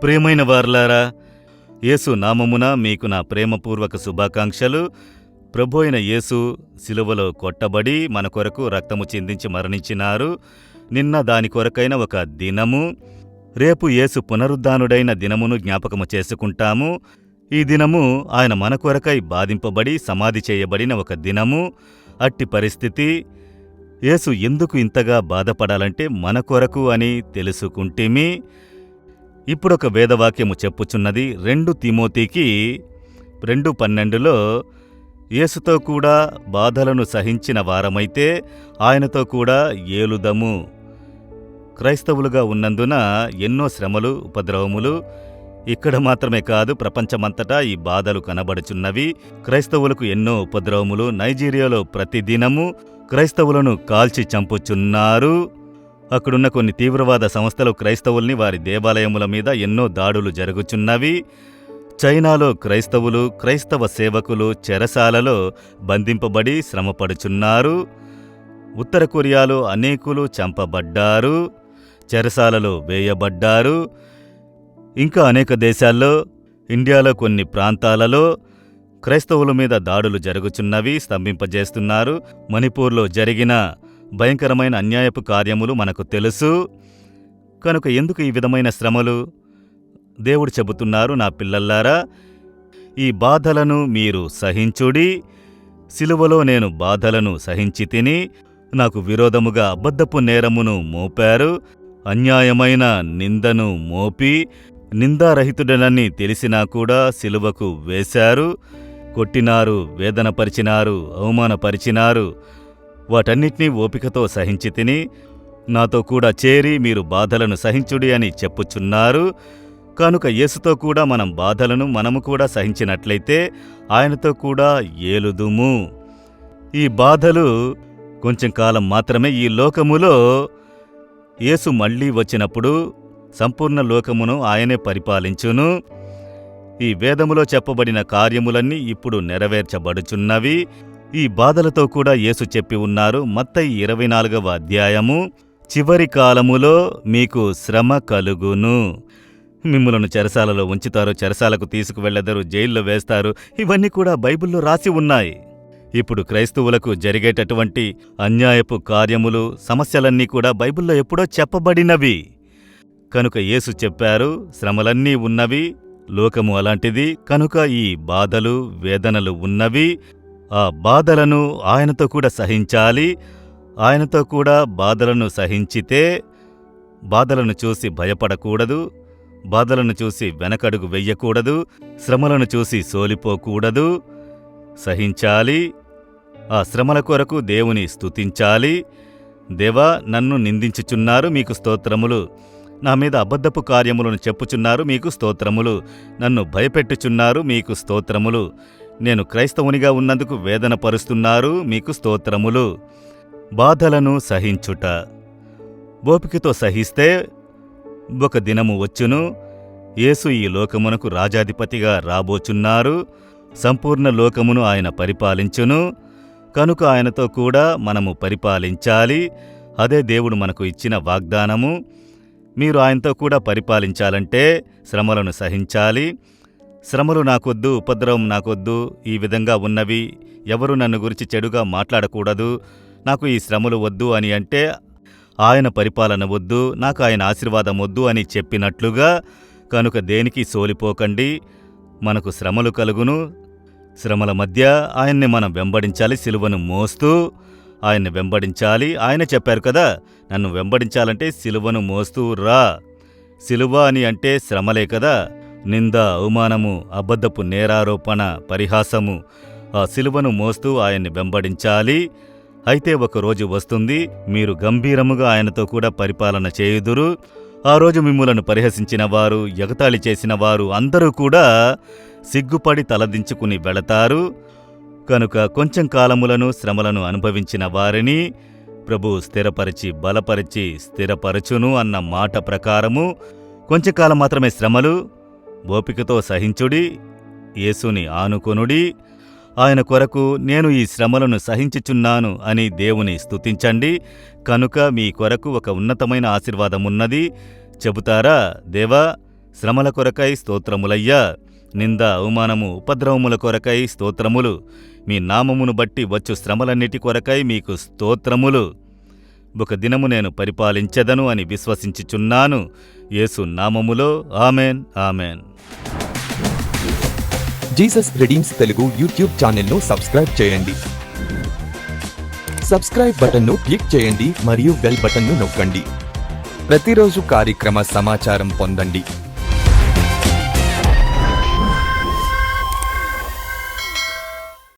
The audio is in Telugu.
ప్రియమైన వారలారా, యేసు నామమున మీకు నా ప్రేమపూర్వక శుభాకాంక్షలు. ప్రభు అయిన యేసు శిలువలో కొట్టబడి మన కొరకు రక్తము చిందించి మరణించినారు. నిన్న దాని కొరకైన ఒక దినము, రేపు యేసు పునరుద్ధానుడైన దినమును జ్ఞాపకము చేసుకుంటాము. ఈ దినము ఆయన మన కొరకై బాధింపబడి సమాధి చేయబడిన ఒక దినము. అట్టి పరిస్థితి, యేసు ఎందుకు ఇంతగా బాధపడాలంటే మన కొరకు అని తెలుసుకుంటేమి. ఇప్పుడొక వేదవాక్యము చెప్పుచున్నది 2 తిమోతికి 2:12లో, యేసుతో కూడా బాధలను సహించిన వారమైతే ఆయనతో కూడా ఏలుదము. క్రైస్తవులుగా ఉన్నందున ఎన్నో శ్రమలు, ఉపద్రవములు ఇక్కడ మాత్రమే కాదు, ప్రపంచమంతటా ఈ బాధలు కనబడుచున్నవి. క్రైస్తవులకు ఎన్నో ఉపద్రవములు. నైజీరియాలో ప్రతిదినము క్రైస్తవులను కాల్చి చంపుచున్నారు. అక్కడున్న కొన్ని తీవ్రవాద సంస్థలు క్రైస్తవుల్ని వారి దేవాలయముల మీద ఎన్నో దాడులు జరుగుచున్నవి. చైనాలో క్రైస్తవులు, క్రైస్తవ సేవకులు చెరసాలలో బంధింపబడి శ్రమపడుచున్నారు. ఉత్తర కొరియాలో అనేకులు చంపబడ్డారు, చెరసాలలో వేయబడ్డారు. ఇంకా అనేక దేశాల్లో, ఇండియాలో కొన్ని ప్రాంతాలలో క్రైస్తవుల మీద దాడులు జరుగుచున్నవి, స్తంభింపజేస్తున్నారు. మణిపూర్లో జరిగిన భయంకరమైన అన్యాయపు కార్యములు మనకు తెలుసు. కనుక ఎందుకు ఈ విధమైన శ్రమలు? దేవుడు చెబుతున్నారు, నా పిల్లల్లారా, ఈ బాధలను మీరు సహించుడి. సిలువలో నేను బాధలను సహించి తిని, నాకు విరోధముగా అబద్ధపు నేరమును మోపారు, అన్యాయమైన నిందను మోపి, నిందారహితుడనని తెలిసినా కూడా సిలువకు వేశారు, కొట్టినారు, వేదనపరిచినారు, అవమానపరిచినారు. వాటన్నిటినీ ఓపికతో సహించి తిని, నాతో కూడా చేరి మీరు బాధలను సహించుడి అని చెప్పుచున్నారు. కనుక యేసుతో కూడా మనం బాధలను మనము కూడా సహించినట్లయితే ఆయనతో కూడా ఏలుదుము. ఈ బాధలు కొంచెం కాలం మాత్రమే. ఈ లోకములో యేసు మళ్లీ వచ్చినప్పుడు సంపూర్ణ లోకమును ఆయనే పరిపాలించును. ఈ వేదములో చెప్పబడిన కార్యములన్నీ ఇప్పుడు నెరవేర్చబడుచున్నవి. ఈ బాధలతో కూడా యేసు చెప్పి ఉన్నారు. మత్తయి 24వ అధ్యాయము, చివరి కాలములో మీకు శ్రమ కలుగును. మిమ్ములను చెరసాలలో ఉంచుతారు, చెరసాలకు తీసుకువెళ్లెదరు, జైల్లో వేస్తారు. ఇవన్నీ కూడా బైబిల్లో రాసి ఉన్నాయి. ఇప్పుడు క్రైస్తవులకు జరిగేటటువంటి అన్యాయపు కార్యములు, సమస్యలన్నీ కూడా బైబిల్లో ఎప్పుడో చెప్పబడినవి. కనుక యేసు చెప్పారు, శ్రమలన్నీ ఉన్నవి, లోకము అలాంటిది. కనుక ఈ బాధలు, వేదనలు ఉన్నవి. ఆ బాధలను ఆయనతో కూడా సహించాలి. ఆయనతో కూడా బాధలను సహించితే, బాధలను చూసి భయపడకూడదు, బాధలను చూసి వెనకడుగు వెయ్యకూడదు, శ్రమలను చూసి సోలిపోకూడదు. సహించాలి. ఆ శ్రమల కొరకు దేవుని స్తుతించాలి. దేవా, నన్ను నిందించుచున్నారు, మీకు స్తోత్రములు. నా మీద అబద్ధపు కార్యములను చెప్పుచున్నారు, మీకు స్తోత్రములు. నన్ను భయపెట్టుచున్నారు, మీకు స్తోత్రములు. నేను క్రైస్తవునిగా ఉన్నందుకు వేదన పరుస్తున్నారు, మీకు స్తోత్రములు. బాధలను సహించుట. ఓపికతో సహిస్తే ఒక దినము వచ్చును, యేసు ఈ లోకమునకు రాజాధిపతిగా రాబోచున్నారు. సంపూర్ణ లోకమును ఆయన పరిపాలించును. కనుక ఆయనతో కూడా మనము పరిపాలించాలి. అదే దేవుడు మనకు ఇచ్చిన వాగ్దానము. మీరు ఆయనతో కూడా పరిపాలించాలంటే శ్రమలను సహించాలి. శ్రమలు నాకొద్దు, ఉపద్రవం నాకొద్దు, ఈ విధంగా ఉన్నవి, ఎవరు నన్ను గురించి చెడుగా మాట్లాడకూడదు, నాకు ఈ శ్రమలు వద్దు అని అంటే ఆయన పరిపాలన వద్దు, నాకు ఆయన ఆశీర్వాదం వద్దు అని చెప్పినట్లుగా. కనుక దేనికి సోలిపోకండి. మనకు శ్రమలు కలుగును. శ్రమల మధ్య ఆయన్ని మనం వెంబడించాలి. సిలువను మోస్తూ ఆయన్ని వెంబడించాలి. ఆయన చెప్పారు కదా, నన్ను వెంబడించాలంటే సిలువను మోస్తూ రా. సిలువ అని అంటే శ్రమలే కదా. నింద, అవమానము, అబద్ధపు నేరారోపణ, పరిహాసము. ఆ సిలువను మోస్తూ ఆయన్ని వెంబడించాలి. అయితే ఒక రోజు వస్తుంది, మీరు గంభీరముగా ఆయనతో కూడా పరిపాలన చేయుదురు. ఆ రోజు మిమ్ములను పరిహసించిన వారు, ఎగతాళి చేసిన వారు అందరూ కూడా సిగ్గుపడి తలదించుకుని వెళతారు. కనుక కొంచెం కాలములను, శ్రమలను అనుభవించిన వారిని ప్రభు స్థిరపరిచి, బలపరిచి, స్థిరపరచును అన్న మాట ప్రకారము కొంచెం కాలం మాత్రమే శ్రమలు. ఓపికతో సహించుడి, యేసుని ఆనుకొనుడి. ఆయన కొరకు నేను ఈ శ్రమలను సహించుచున్నాను అని దేవుని స్తుతించండి. కనుక మీ కొరకు ఒక ఉన్నతమైన ఆశీర్వాదమున్నది. చెబుతారా, దేవా, శ్రమల కొరకై స్తోత్రములయ్యా. నింద, అవమానము, ఉపద్రవముల కొరకై స్తోత్రములు. మీ నామమును బట్టి వచ్చు శ్రమలన్నిటి కొరకై మీకు స్తోత్రములు. ఒక దినము నేను పరిపాలించెదను అని విశ్వసించుచున్నాను. యేసు నామములో amen, amen. Jesus redeems Telugu YouTube ఛానల్ను సబ్స్క్రైబ్ చేయండి. సబ్స్క్రైబ్ బటన్ను క్లిక్ చేయండి మరియు బెల్ బటన్ను నొక్కండి. ప్రతిరోజు కార్యక్రమ సమాచారం పొందండి.